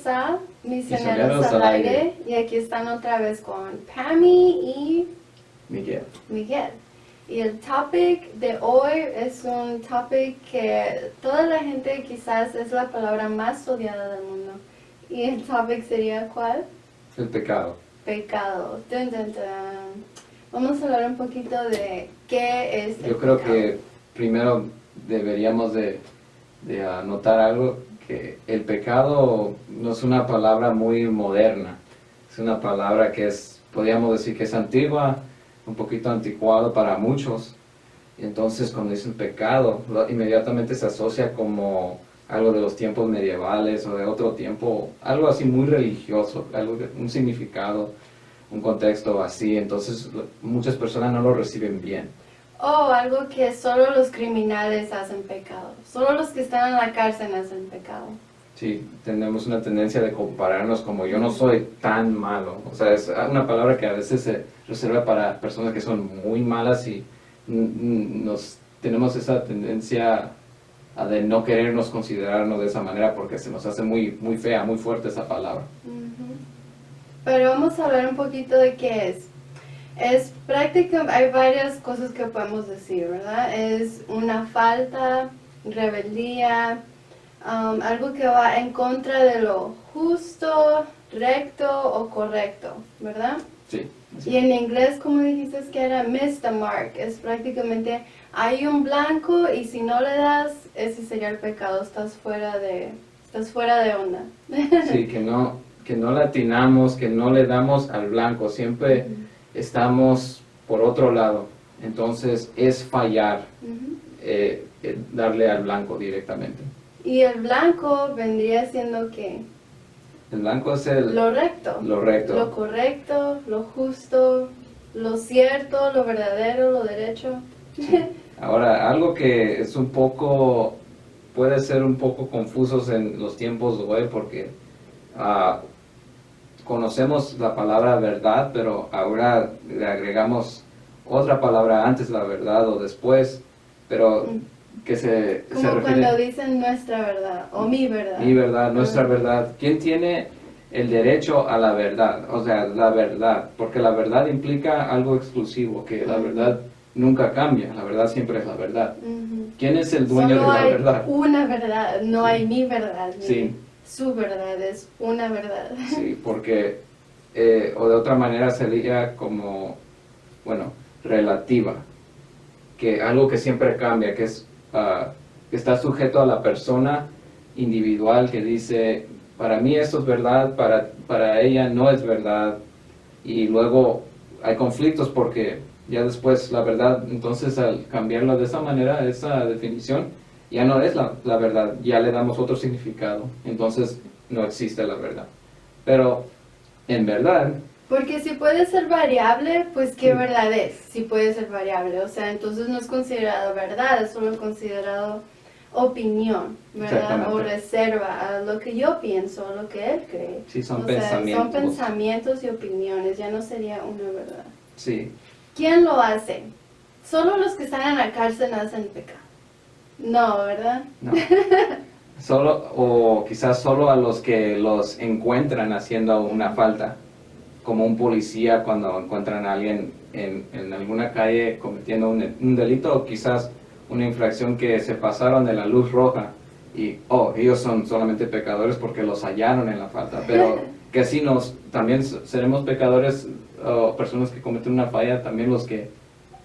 bienvenidos a Misioneros al Aire. Y aquí están otra vez con Pammy y Miguel. Y el topic de hoy es un topic que toda la gente quizás es la palabra más odiada del mundo. ¿Y el topic sería cuál? El pecado. Pecado. Dun, dun, dun. Vamos a hablar un poquito de qué es el Yo creo pecado. que primero deberíamos de anotar algo, que el pecado no es una palabra muy moderna. Es una palabra que podríamos decir que es antigua, un poquito anticuado para muchos. Y entonces cuando dicen pecado, inmediatamente se asocia como algo de los tiempos medievales o de otro tiempo, algo así muy religioso, un significado, un contexto así. Entonces muchas personas no lo reciben bien. O algo que solo los criminales hacen pecado. Solo los que están en la cárcel hacen pecado. Sí, tenemos una tendencia de compararnos como yo no soy tan malo. O sea, es una palabra que a veces se reserva para personas que son muy malas y tenemos esa tendencia de no querernos considerarnos de esa manera porque se nos hace muy, muy fea, muy fuerte esa palabra. Pero vamos a hablar un poquito de qué es. Es prácticamente, hay varias cosas que podemos decir, ¿verdad? Es una falta, rebeldía, algo que va en contra de lo justo, recto o correcto, ¿verdad? Sí. Y en inglés, como dijiste que era miss the mark, es prácticamente hay un blanco y si no le das, ese sería el pecado, estás fuera de onda. Sí, que no le atinamos, que no le damos al blanco, siempre estamos por otro lado. Entonces es fallar, darle al blanco directamente. Y el blanco vendría siendo ¿qué? El blanco es lo recto, lo correcto, lo justo, lo cierto, lo verdadero, lo derecho. Sí. Ahora, algo que es puede ser un poco confusos en los tiempos de hoy porque conocemos la palabra verdad, pero ahora le agregamos otra palabra antes la verdad o después, pero que se Como refiere cuando dicen nuestra verdad o mi verdad. Mi verdad, nuestra verdad. ¿Quién tiene el derecho a la verdad? O sea, la verdad, porque la verdad implica algo exclusivo, que la verdad nunca cambia, la verdad siempre es la verdad. ¿Quién es el dueño Solo de la verdad? hay una verdad, no hay mi verdad. Sí. Su verdad es una verdad. Sí, porque, o de otra manera sería como, bueno, relativa, que algo que siempre cambia, que que está sujeto a la persona individual que dice, para mí esto es verdad, para ella no es verdad, y luego hay conflictos porque ya después la verdad, entonces al cambiarla de esa manera, esa definición, ya no es la verdad, ya le damos otro significado, entonces no existe la verdad. Pero en verdad... Porque si puede ser variable, pues ¿qué verdad es? Si puede ser variable, o sea, entonces no es considerado verdad, es solo considerado opinión, ¿verdad? O reserva a lo que yo pienso, a lo que él cree. Sí, son pensamientos. Son pensamientos y opiniones, ya no sería una verdad. Sí. ¿Quién lo hace? Solo los que están en la cárcel hacen pecado. No, ¿verdad? No. O quizás solo a los que los encuentran haciendo una falta, como un policía cuando encuentran a alguien en alguna calle cometiendo un delito, o quizás una infracción que se pasaron de la luz roja y ellos son solamente pecadores porque los hallaron en la falta, pero que así también seremos pecadores, personas que cometen una falla, también los que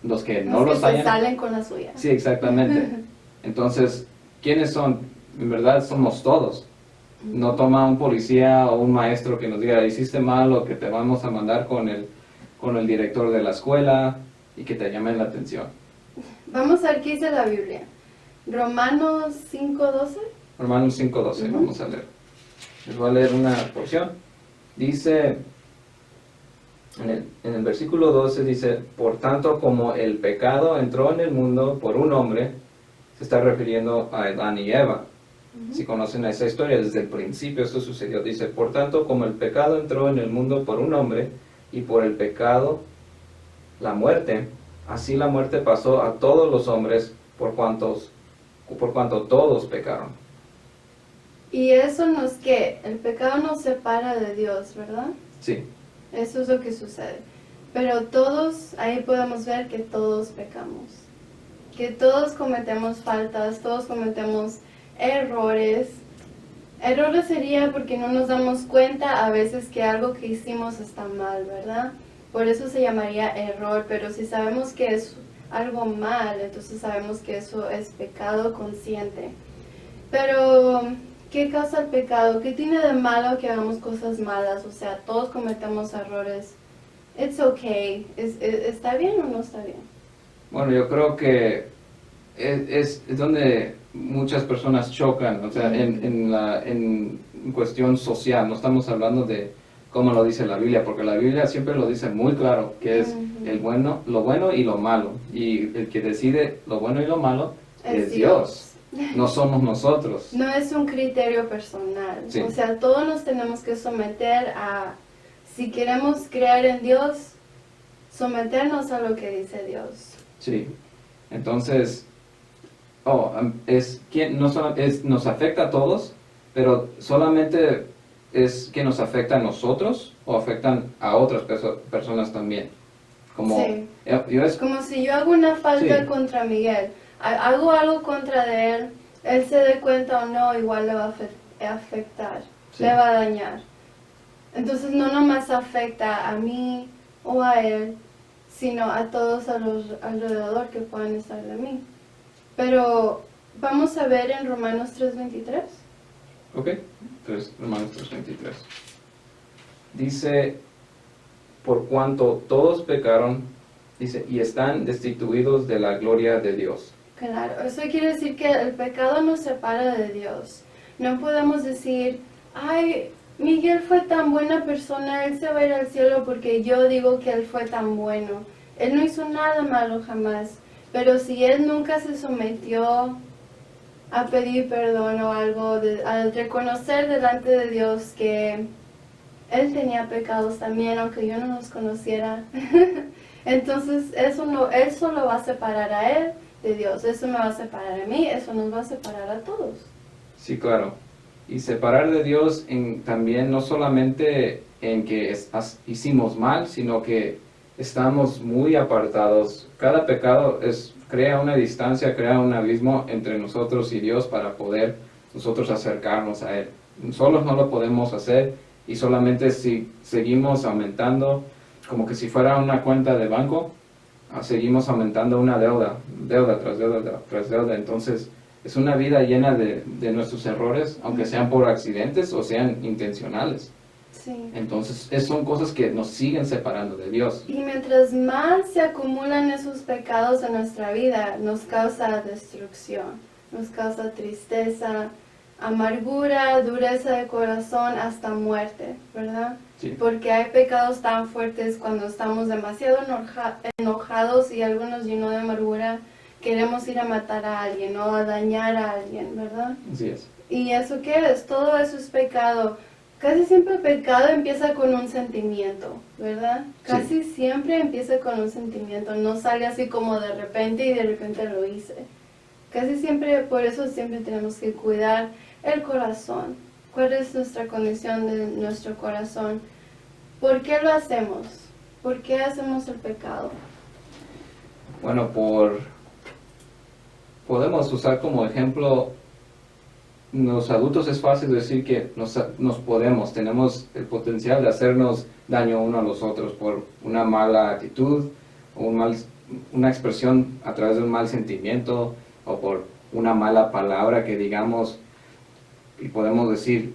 no los hallan. Se salen con la suya. Sí, exactamente. Entonces, ¿quiénes son? En verdad somos todos. No toma un policía o un maestro que nos diga, hiciste mal, o que te vamos a mandar con el director de la escuela y que te llamen la atención. Vamos a ver qué dice la Biblia. Romanos 5:12. Romanos 5:12, vamos a leer. Les voy a leer una porción. Dice, en el versículo 12 dice, por tanto como el pecado entró en el mundo por un hombre, se está refiriendo a Adán y Eva. Si conocen esa historia, desde el principio esto sucedió. Dice, por tanto, como el pecado entró en el mundo por un hombre, y por el pecado la muerte, así la muerte pasó a todos los hombres por cuanto todos pecaron. Y eso nos que el pecado nos separa de Dios, ¿verdad? Sí, Eso es lo que sucede. Pero todos, ahí podemos ver que todos pecamos. Que todos cometemos faltas, todos cometemos errores. Errores sería porque no nos damos cuenta a veces que algo que hicimos está mal, ¿verdad? Por eso se llamaría error, pero si sabemos que es algo mal, entonces sabemos que eso es pecado consciente. Pero, ¿qué causa el pecado? ¿Qué tiene de malo que hagamos cosas malas? O sea, todos cometemos errores. It's okay. ¿Está bien o no está bien? bueno, yo creo que es donde muchas personas chocan, o sea, en cuestión social, no estamos hablando de cómo lo dice la Biblia, porque la Biblia siempre lo dice muy claro, que es lo bueno y lo malo, y el que decide lo bueno y lo malo es Dios, no somos nosotros. No es un criterio personal, Sí. o sea, todos nos tenemos que someter a, si queremos creer en Dios, someternos a lo que dice Dios. Sí, entonces, nos afecta a todos, pero solamente es que nos afecta a nosotros o afectan a otras personas también. Como, Sí. es Como si yo hago una falta Sí. contra Miguel, hago algo contra de él se dé cuenta o no, igual le va a afectar, Sí. le va a dañar. Entonces no nomás afecta a mí o a él, sino a todos a los alrededor que puedan estar de mí. Pero vamos a ver en Romanos 3:23. Ok, Romanos 3:23. Dice, por cuanto todos pecaron, dice, y están destituidos de la gloria de Dios. Claro, eso quiere decir que el pecado nos separa de Dios. No podemos decir, ay, Miguel fue tan buena persona, él se va a ir al cielo porque yo digo que él fue tan bueno. Él no hizo nada malo jamás, pero si él nunca se sometió a pedir perdón o algo, al reconocer delante de Dios que él tenía pecados también, aunque yo no los conociera, entonces eso lo va a separar a él de Dios, eso me va a separar a mí, eso nos va a separar a todos. Sí, claro. Y separar de Dios también no solamente en que hicimos mal, sino que estamos muy apartados. Cada pecado crea una distancia, crea un abismo entre nosotros y Dios para poder nosotros acercarnos a Él. Solos no lo podemos hacer y solamente si seguimos aumentando, como que si fuera una cuenta de banco, seguimos aumentando una deuda tras deuda tras deuda. Entonces es una vida llena de nuestros errores, aunque sean por accidentes o sean intencionales. Sí. Entonces son cosas que nos siguen separando de Dios. Y mientras más se acumulan esos pecados en nuestra vida, nos causa destrucción, nos causa tristeza, amargura, dureza de corazón, hasta muerte, ¿verdad? Sí. Porque hay pecados tan fuertes cuando estamos demasiado enojados y algo nos llenó de amargura, queremos ir a matar a alguien o a dañar a alguien, ¿verdad? Así es. ¿Y eso qué es? Todo eso es pecado. Casi siempre el pecado empieza con un sentimiento, ¿verdad? Casi siempre empieza con un sentimiento, no sale así como de repente y de repente lo hice. Casi siempre, por eso siempre tenemos que cuidar el corazón. ¿Cuál es nuestra condición de nuestro corazón? ¿Por qué lo hacemos? ¿Por qué hacemos el pecado? Bueno, podemos usar como ejemplo, los adultos es fácil decir que tenemos el potencial de hacernos daño uno a los otros por una mala actitud, o una expresión a través de un mal sentimiento, o por una mala palabra que digamos, y podemos decir,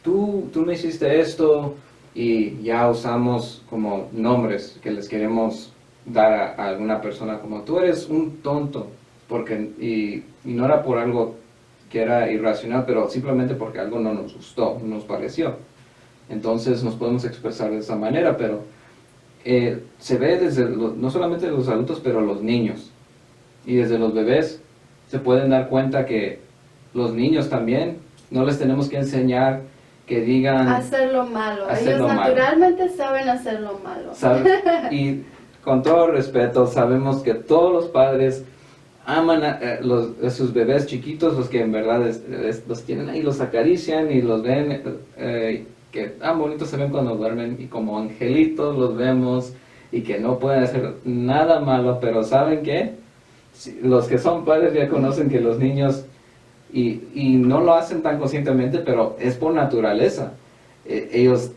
tú me hiciste esto, y ya usamos como nombres que les queremos dar a alguna persona, como tú eres un tonto, y no era por algo que era irracional, pero simplemente porque algo no nos gustó, no nos pareció. Entonces nos podemos expresar de esa manera, pero se ve no solamente los adultos, pero los niños. Y desde los bebés se pueden dar cuenta que los niños también, no les tenemos que enseñar que digan... Hacer lo malo. Hacer Ellos lo malo. naturalmente saben hacer lo malo. Y con todo respeto, sabemos que todos los padres aman a sus bebés chiquitos, los que en verdad los tienen ahí, los acarician y los ven, que tan bonitos se ven cuando duermen, y como angelitos los vemos, y que no pueden hacer nada malo, pero ¿saben qué? Los que son padres ya conocen que los niños, y no lo hacen tan conscientemente, pero es por naturaleza. Ellos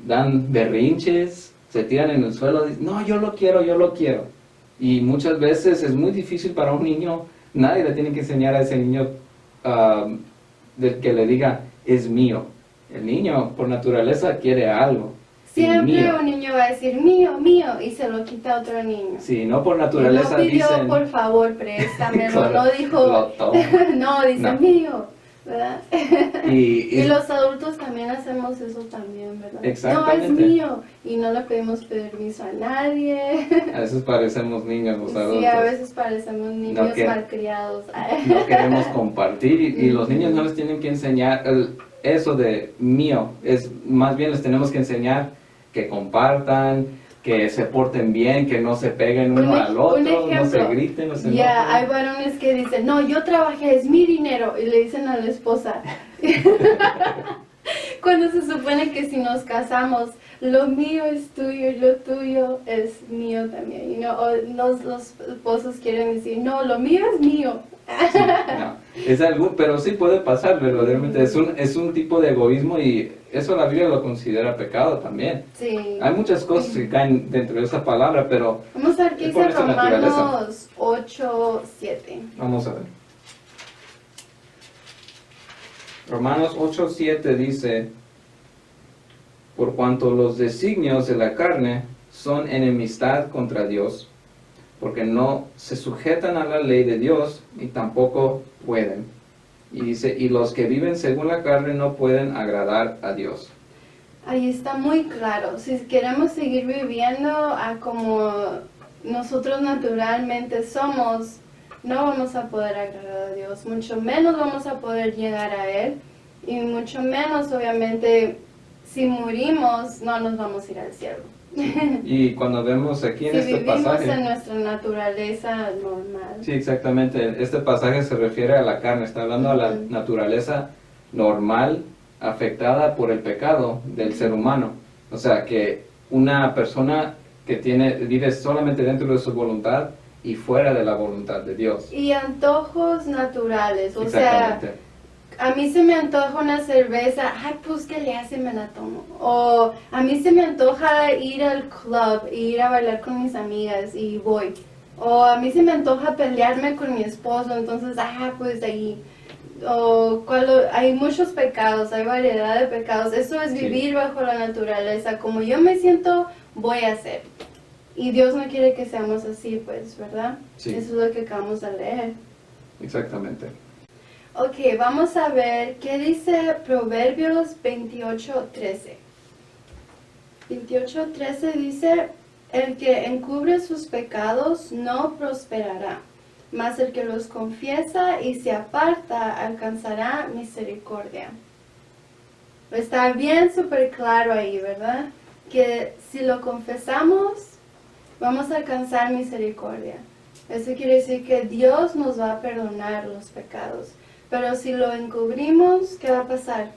dan berrinches, se tiran en el suelo, dicen, no, yo lo quiero, yo lo quiero. Y muchas veces es muy difícil para un niño, nadie le tiene que enseñar a ese niño que le diga, es mío. El niño por naturaleza quiere algo. Siempre un niño va a decir mío, mío, y se lo quita a otro niño. Sí, no por naturaleza no pidió, dicen, por favor, préstamelo, claro, no dijo, no, dice No. mío, ¿verdad? y Y los adultos también hacemos eso también, ¿verdad? Exactamente. No, es mío, y no le pedimos permiso a nadie. a veces parecemos niños los adultos. Sí, a veces parecemos niños que- malcriados. No queremos compartir, y los niños no les tienen que enseñar eso de mío, es más bien les tenemos que enseñar que compartan, que se porten bien, que no se peguen uno al otro, no se griten, no se enojen. Hay varones que dicen, no, yo trabajé, es mi dinero, y le dicen a la esposa, cuando se supone que si nos casamos, lo mío es tuyo y lo tuyo es mío también, o los esposos quieren decir, no, lo mío es mío. Sí, no, es algo, pero sí puede pasar verdaderamente, es un tipo de egoísmo, y eso la Biblia lo considera pecado también. Sí. Hay muchas cosas que caen dentro de esa palabra, pero Vamos a ver qué es por dice nuestra naturaleza. Romanos 8:7. Vamos a ver. Romanos 8:7 dice, por cuanto los designios de la carne son enemistad contra Dios, porque no se sujetan a la ley de Dios, y tampoco pueden. Y dice, y los que viven según la carne no pueden agradar a Dios. Ahí está muy claro. Si queremos seguir viviendo a como nosotros naturalmente somos, no vamos a poder agradar a Dios. Mucho menos vamos a poder llegar a Él. Y mucho menos, obviamente, si morimos, no nos vamos a ir al cielo. Y cuando vemos aquí en Si este vivimos pasaje, en nuestra naturaleza normal. sí, exactamente, este pasaje se refiere a la carne, está hablando a la naturaleza normal afectada por el pecado del ser humano. O sea, que una persona que vive solamente dentro de su voluntad y fuera de la voluntad de Dios. Y antojos naturales, o sea, Exactamente. a mí se me antoja una cerveza, ay, pues que le hace, me la tomo. O a mí se me antoja ir al club, ir a bailar con mis amigas y voy. O a mí se me antoja pelearme con mi esposo, entonces, pues ahí. Hay muchos pecados, hay variedad de pecados. Eso es vivir bajo la naturaleza. Como yo me siento, voy a hacer. Y Dios no quiere que seamos así, pues, ¿verdad? Sí. Eso es lo que acabamos de leer. Exactamente. Ok, vamos a ver qué dice Proverbios 28:13. 28:13 dice, el que encubre sus pecados no prosperará, mas el que los confiesa y se aparta alcanzará misericordia. Está bien súper claro ahí, ¿verdad? Que si lo confesamos, vamos a alcanzar misericordia. Eso quiere decir que Dios nos va a perdonar los pecados. Pero si lo encubrimos, ¿qué va a pasar?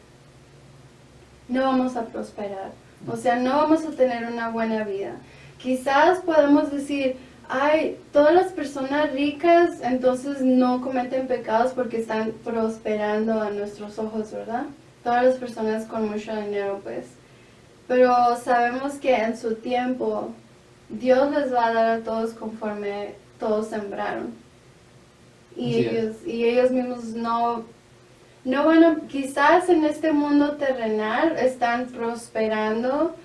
No vamos a prosperar. O sea, no vamos a tener una buena vida. Quizás podemos decir, ay, todas las personas ricas entonces no cometen pecados porque están prosperando a nuestros ojos, ¿verdad? Todas las personas con mucho dinero, pues. Pero sabemos que en su tiempo Dios les va a dar a todos conforme todos sembraron. Y ellos mismos no van a, quizás en este mundo terrenal están prosperando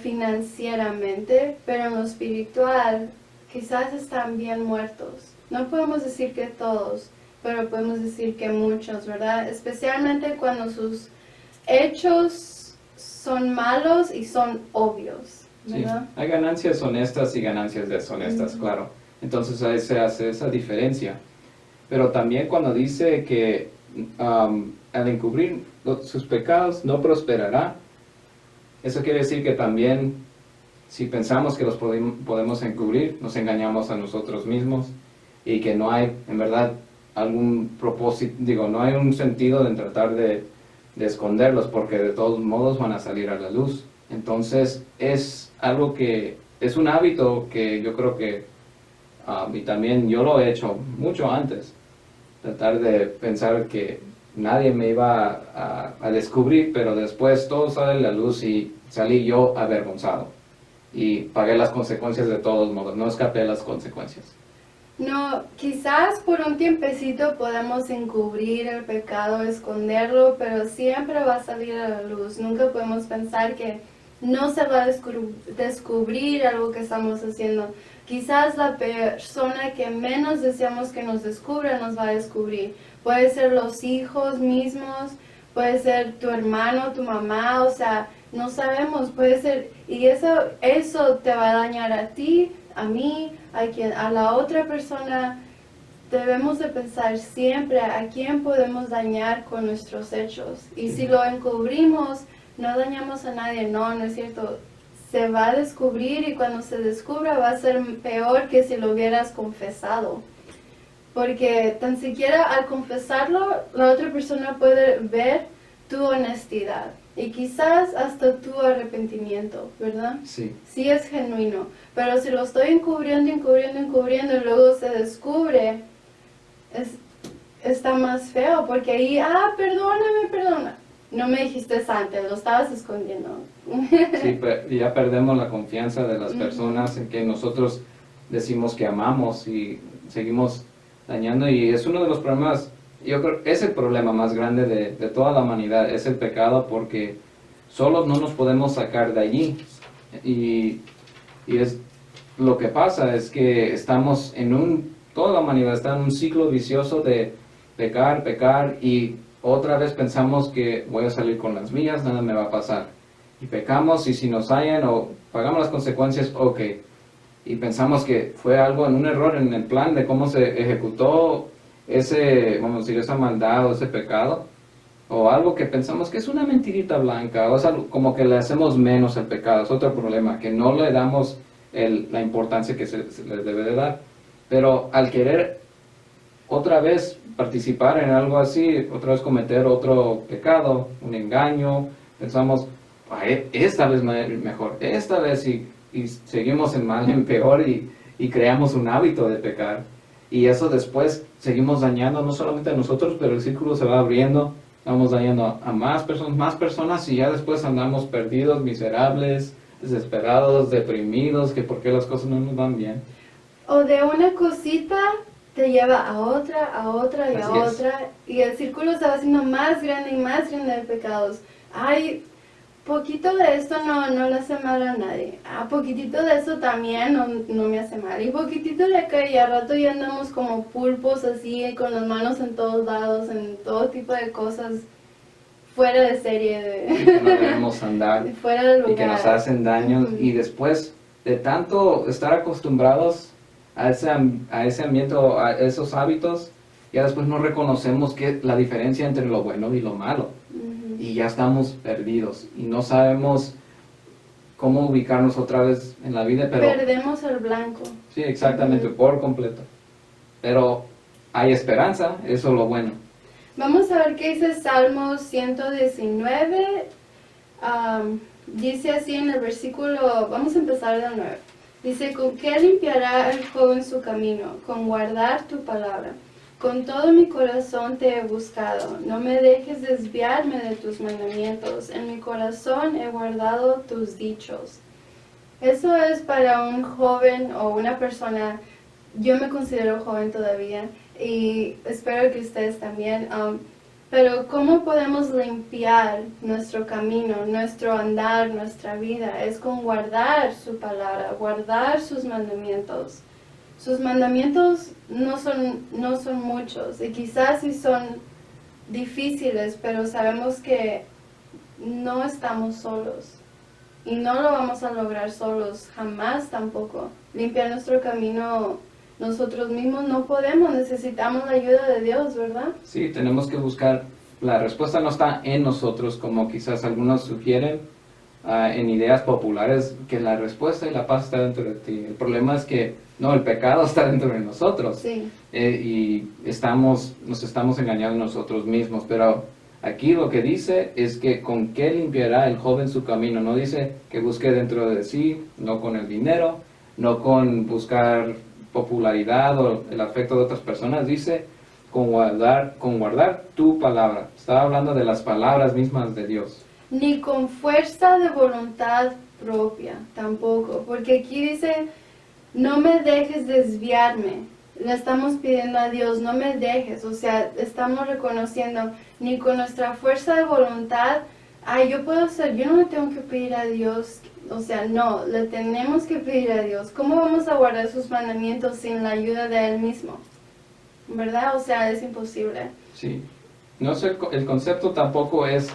financieramente, pero en lo espiritual quizás están bien muertos. No podemos decir que todos, pero podemos decir que muchos, ¿verdad? Especialmente cuando sus hechos son malos y son obvios, ¿verdad? Sí, hay ganancias honestas y ganancias deshonestas, claro. Entonces ahí se hace esa diferencia. Pero también cuando dice que al encubrir sus pecados no prosperará, eso quiere decir que también si pensamos que los podemos encubrir, nos engañamos a nosotros mismos y que no hay, en verdad, algún propósito, digo, no hay un sentido en tratar de esconderlos, porque de todos modos van a salir a la luz. Entonces, es algo que, es un hábito que yo creo que, y también yo lo he hecho mucho antes, tratar de pensar que nadie me iba a descubrir, pero después todo sale a la luz y salí yo avergonzado. Y pagué las consecuencias de todos modos, no escapé las consecuencias. No, quizás por un tiempecito podemos encubrir el pecado, esconderlo, pero siempre va a salir a la luz. Nunca podemos pensar que no se va a descubrir algo que estamos haciendo. Quizás la persona que menos deseamos que nos descubra nos va a descubrir. Puede ser los hijos mismos, puede ser tu hermano, tu mamá, o sea, no sabemos, puede ser, y eso te va a dañar a ti, a mí, a la otra persona. Debemos de pensar siempre a quién podemos dañar con nuestros hechos. Y si lo encubrimos, no dañamos a nadie. No, no es cierto. Se va a descubrir y cuando se descubra va a ser peor que si lo hubieras confesado. Porque tan siquiera al confesarlo, la otra persona puede ver tu honestidad y quizás hasta tu arrepentimiento, ¿verdad? Sí. Sí es genuino, pero si lo estoy encubriendo y luego se descubre, está más feo, porque ahí, perdona. No me dijiste antes, lo estabas escondiendo. Sí, ya perdemos la confianza de las personas en que nosotros decimos que amamos y seguimos dañando, y es uno de los problemas, yo creo, es el problema más grande de toda la humanidad, es el pecado, porque solos no nos podemos sacar de allí, y es lo que pasa es que estamos toda la humanidad está en un ciclo vicioso de pecar, y otra vez pensamos que voy a salir con las mías, nada me va a pasar, y pecamos, y si nos hallan o pagamos las consecuencias, ok, y pensamos que fue algo en un error en el plan de cómo se ejecutó vamos a decir, esa maldad o ese pecado, o algo que pensamos que es una mentirita blanca, o es algo como que le hacemos menos al pecado, es otro problema, que no le damos la importancia que se le debe de dar. Pero al querer otra vez participar en algo así, otra vez cometer otro pecado, un engaño, pensamos, esta vez mejor, esta vez, y seguimos en mal, en peor, y creamos un hábito de pecar. Y eso después seguimos dañando no solamente a nosotros, pero el círculo se va abriendo, vamos dañando a más personas, y ya después andamos perdidos, miserables, desesperados, deprimidos, que por qué las cosas no nos van bien. O de una cosita te lleva a otra y a Así es. otra, y el círculo se va haciendo más grande y más grande de pecados. Ay, poquito de esto no le hace mal a nadie. Poquitito de eso también no me hace mal. Y poquitito de acá, y al rato ya andamos como pulpos así, con las manos en todos lados, en todo tipo de cosas fuera de serie. Y que no debemos andar, Fuera de lugar. y que nos hacen daño, y después de tanto estar acostumbrados a ese ambiente, a esos hábitos, ya después no reconocemos la diferencia entre lo bueno y lo malo, y ya estamos perdidos y no sabemos cómo ubicarnos otra vez en la vida, pero perdemos el blanco. sí, exactamente, por completo, pero hay esperanza, eso es lo bueno. Vamos a ver qué dice Salmos 119. Dice así en el versículo, vamos a empezar de nuevo. Dice, ¿con qué limpiará el joven su camino? Con guardar tu palabra. Con todo mi corazón te he buscado. No me dejes desviarme de tus mandamientos. En mi corazón he guardado tus dichos. Eso es para un joven o una persona. Yo me considero joven todavía y espero que ustedes también. Pero ¿cómo podemos limpiar nuestro camino, nuestro andar, nuestra vida? Es con guardar su palabra, guardar sus mandamientos. Sus mandamientos no son muchos, y quizás sí son difíciles, pero sabemos que no estamos solos y no lo vamos a lograr solos, jamás tampoco. Limpiar nuestro camino nosotros mismos no podemos, necesitamos la ayuda de Dios, ¿verdad? Sí, tenemos que buscar, la respuesta no está en nosotros, como quizás algunos sugieren, en ideas populares que la respuesta y la paz está dentro de ti. El problema es que no, el pecado está dentro de nosotros. Sí. Y nos estamos engañando nosotros mismos. Pero aquí lo que dice es que con qué limpiará el joven su camino. No dice que busque dentro de sí, no con el dinero, no con buscar popularidad o el afecto de otras personas. Dice con guardar tu palabra. Estaba hablando de las palabras mismas de Dios. Ni con fuerza de voluntad propia, tampoco. Porque aquí dice, no me dejes desviarme. Le estamos pidiendo a Dios, no me dejes. O sea, estamos reconociendo, ni con nuestra fuerza de voluntad, yo puedo ser, yo no le tengo que pedir a Dios. O sea, no, le tenemos que pedir a Dios. ¿Cómo vamos a guardar sus mandamientos sin la ayuda de Él mismo? ¿Verdad? O sea, es imposible. Sí. No sé, el concepto tampoco es,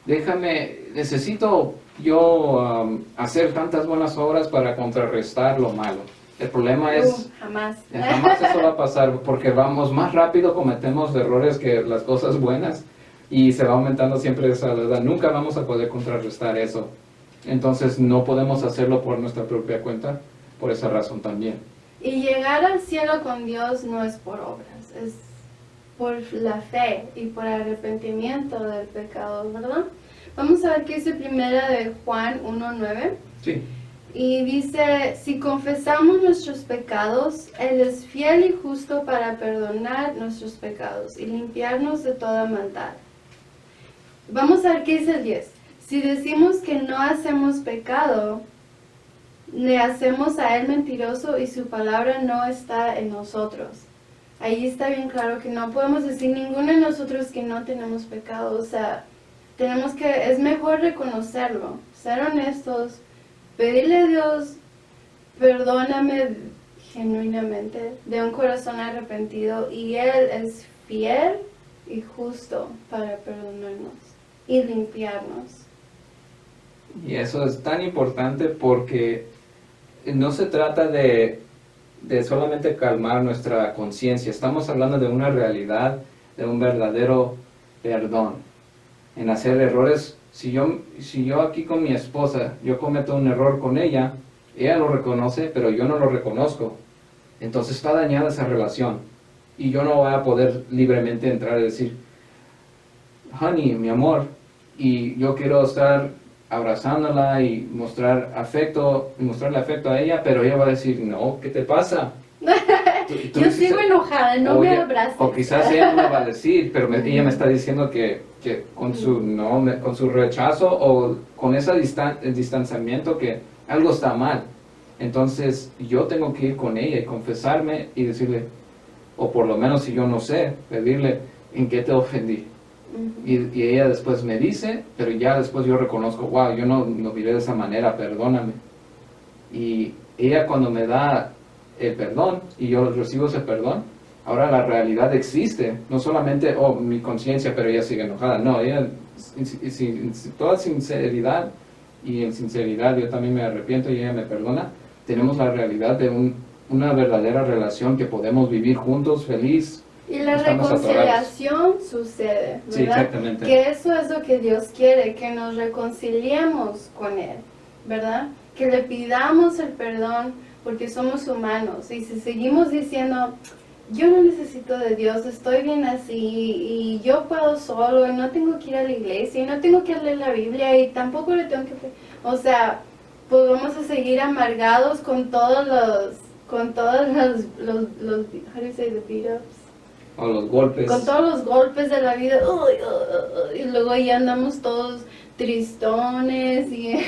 necesito yo hacer tantas buenas obras para contrarrestar lo malo. El problema es, jamás. Jamás eso va a pasar, porque vamos más rápido, cometemos errores que las cosas buenas, y se va aumentando siempre esa edad. Nunca vamos a poder contrarrestar eso. Entonces no podemos hacerlo por nuestra propia cuenta, por esa razón también. Y llegar al cielo con Dios no es por obras, es por la fe y por arrepentimiento del pecado, ¿verdad? Vamos a ver qué dice primera de Juan 1:9. Sí. Y dice, si confesamos nuestros pecados, Él es fiel y justo para perdonar nuestros pecados y limpiarnos de toda maldad. Vamos a ver qué dice el 10. Si decimos que no hacemos pecado, le hacemos a Él mentiroso y su palabra no está en nosotros. Ahí está bien claro que no podemos decir ninguno de nosotros que no tenemos pecado. O sea, es mejor reconocerlo, ser honestos, pedirle a Dios, perdóname genuinamente, de un corazón arrepentido, y Él es fiel y justo para perdonarnos y limpiarnos. Y eso es tan importante porque no se trata de solamente calmar nuestra conciencia, estamos hablando de una realidad, de un verdadero perdón. En hacer errores, si yo aquí con mi esposa, yo cometo un error con ella lo reconoce, pero yo no lo reconozco, entonces está dañada esa relación, y yo no voy a poder libremente entrar y decir, honey, mi amor, y yo quiero estar abrazándola y mostrarle afecto a ella, pero ella va a decir, no, ¿qué te pasa? Yo sigo enojada, no me abraces. O quizás ella no me va a decir, pero ella me está diciendo que con su rechazo o con ese distanciamiento que algo está mal. Entonces yo tengo que ir con ella y confesarme y decirle, o por lo menos si yo no sé, pedirle, ¿en qué te ofendí? Y ella después me dice, pero ya después yo reconozco, wow, yo no viví de esa manera, perdóname. Y ella cuando me da el perdón y yo recibo ese perdón, ahora la realidad existe, no solamente, mi conciencia, pero ella sigue enojada. No, ella, toda sinceridad, y en sinceridad yo también me arrepiento y ella me perdona, tenemos la realidad de una verdadera relación que podemos vivir juntos, feliz. Y la reconciliación sucede, ¿verdad? Sí, exactamente. Que eso es lo que Dios quiere, que nos reconciliemos con Él, ¿verdad? Que le pidamos el perdón porque somos humanos. Y si seguimos diciendo, yo no necesito de Dios, estoy bien así, y yo puedo solo, y no tengo que ir a la iglesia, y no tengo que leer la Biblia, y tampoco le tengo que... O sea, pues vamos a seguir amargados con todos los how do you say the beat-ups? O los golpes. Con todos los golpes de la vida, y luego ya andamos todos tristones y,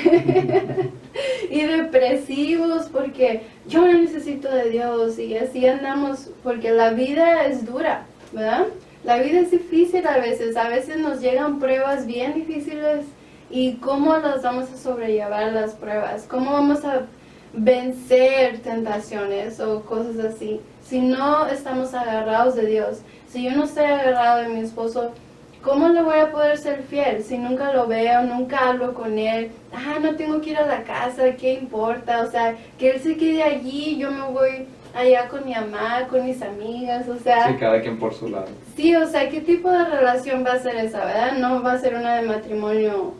y depresivos porque yo no necesito de Dios, y así andamos porque la vida es dura, ¿verdad? La vida es difícil a veces nos llegan pruebas bien difíciles, y cómo las vamos a sobrellevar las pruebas, cómo vamos a vencer tentaciones o cosas así, si no estamos agarrados de Dios. Si yo no estoy agarrado de mi esposo, ¿cómo le voy a poder ser fiel? Si nunca lo veo, nunca hablo con él, no tengo que ir a la casa, ¿qué importa? O sea, que él se quede allí, yo me voy allá con mi mamá, con mis amigas, o sea... Sí, cada quien por su lado. Sí, o sea, ¿qué tipo de relación va a ser esa, verdad? No va a ser una de matrimonio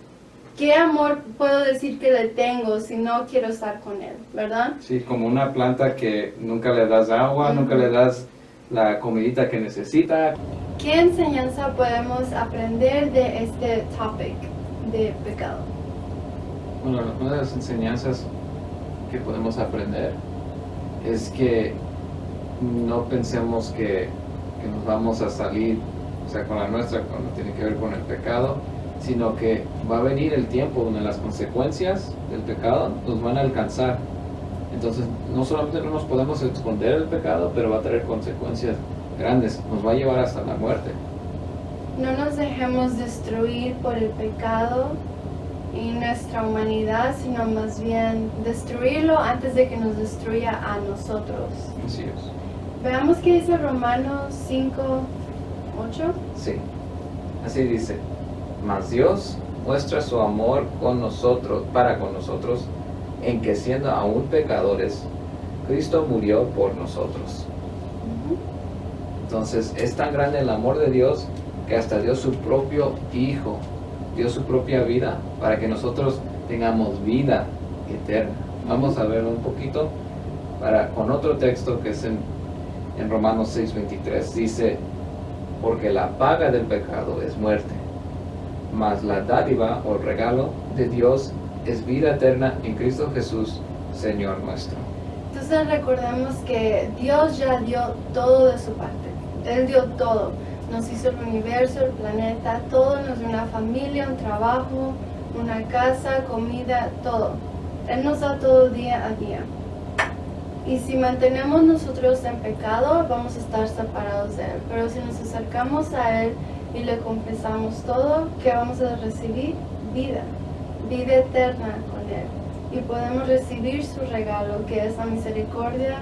¿qué amor puedo decir que le tengo si no quiero estar con él, verdad? Sí, como una planta que nunca le das agua, nunca le das la comidita que necesita. ¿Qué enseñanza podemos aprender de este topic de pecado? Bueno, una de las enseñanzas que podemos aprender es que no pensemos que nos vamos a salir, o sea, con la nuestra, cuando tiene que ver con el pecado, sino que va a venir el tiempo donde las consecuencias del pecado nos van a alcanzar. Entonces, no solamente no nos podemos esconder del pecado, pero va a traer consecuencias grandes, nos va a llevar hasta la muerte. No nos dejemos destruir por el pecado y nuestra humanidad, sino más bien destruirlo antes de que nos destruya a nosotros. Así es. Veamos qué dice Romanos 5:8. Sí, así dice: mas Dios muestra su amor con nosotros, para con nosotros, en que siendo aún pecadores, Cristo murió por nosotros. Entonces, es tan grande el amor de Dios que hasta dio su propio Hijo, dio su propia vida para que nosotros tengamos vida eterna. Vamos a verlo un poquito con otro texto que es en Romanos 6:23. Dice: porque la paga del pecado es muerte, mas la dádiva o regalo de Dios es vida eterna en Cristo Jesús, Señor nuestro. Entonces recordemos que Dios ya dio todo de su parte. Él dio todo. Nos hizo el universo, el planeta, todo. Nos dio una familia, un trabajo, una casa, comida, todo. Él nos da todo día a día. Y si mantenemos nosotros en pecado, vamos a estar separados de Él. Pero si nos acercamos a Él y le confesamos todo, ¿qué vamos a recibir? Vida. Vida eterna con Él. Y podemos recibir su regalo, que es la misericordia,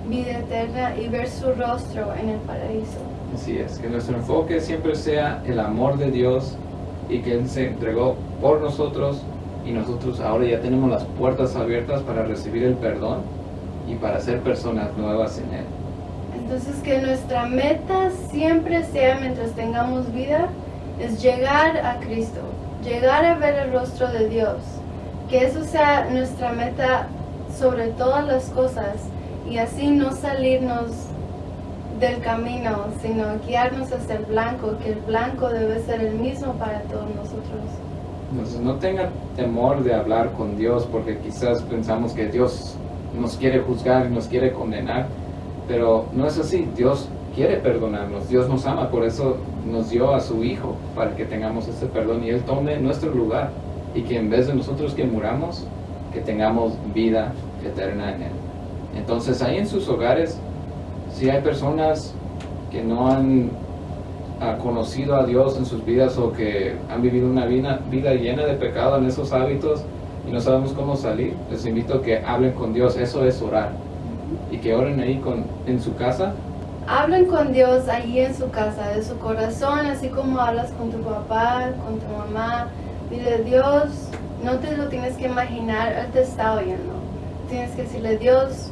vida eterna, y ver su rostro en el paraíso. Así es, que nuestro enfoque siempre sea el amor de Dios y que Él se entregó por nosotros, y nosotros ahora ya tenemos las puertas abiertas para recibir el perdón y para ser personas nuevas en Él. Entonces, que nuestra meta siempre sea, mientras tengamos vida, es llegar a Cristo, llegar a ver el rostro de Dios. Que eso sea nuestra meta sobre todas las cosas, y así no salirnos del camino, sino guiarnos hacia el blanco, que el blanco debe ser el mismo para todos nosotros. Entonces, no tengan temor de hablar con Dios, porque quizás pensamos que Dios nos quiere juzgar y nos quiere condenar, pero no es así. Dios quiere perdonarnos, Dios nos ama, por eso nos dio a su Hijo, para que tengamos ese perdón y Él tome nuestro lugar, y que en vez de nosotros que muramos, que tengamos vida eterna en Él. Entonces, ahí en sus hogares, si hay personas que no han conocido a Dios en sus vidas, o que han vivido una vida llena de pecado en esos hábitos y no sabemos cómo salir, les invito a que hablen con Dios. Eso es orar, y que oren ahí en su casa. Hablen con Dios allí en su casa, de su corazón, así como hablas con tu papá, con tu mamá. Dile: Dios, no te lo tienes que imaginar, Él te está oyendo. Tienes que decirle: Dios,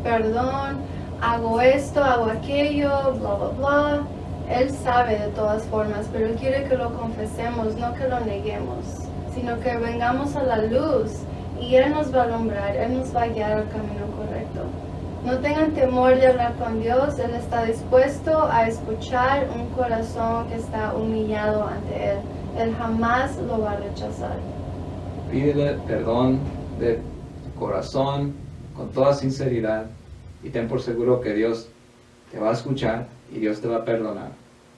perdón, hago esto, hago aquello, bla, bla, bla. Él sabe de todas formas, pero Él quiere que lo confesemos, no que lo neguemos, sino que vengamos a la luz, y Él nos va a alumbrar, Él nos va a guiar al camino correcto. No tengan temor de hablar con Dios. Él está dispuesto a escuchar un corazón que está humillado ante Él. Él jamás lo va a rechazar. Pídele perdón de corazón, con toda sinceridad, y ten por seguro que Dios te va a escuchar y Dios te va a perdonar.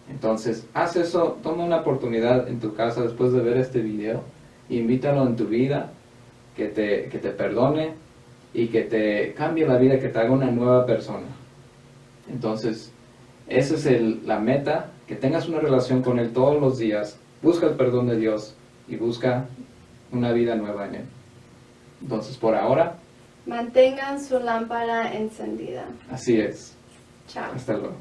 Entonces, haz eso, toma una oportunidad en tu casa después de ver este video, invítalo en tu vida, que te perdone y que te cambie la vida, que te haga una nueva persona. Entonces, esa es la meta, que tengas una relación con Él todos los días, busca el perdón de Dios y busca una vida nueva en Él. Entonces, por ahora, Mantengan su lámpara encendida. así es. Chao. Hasta luego.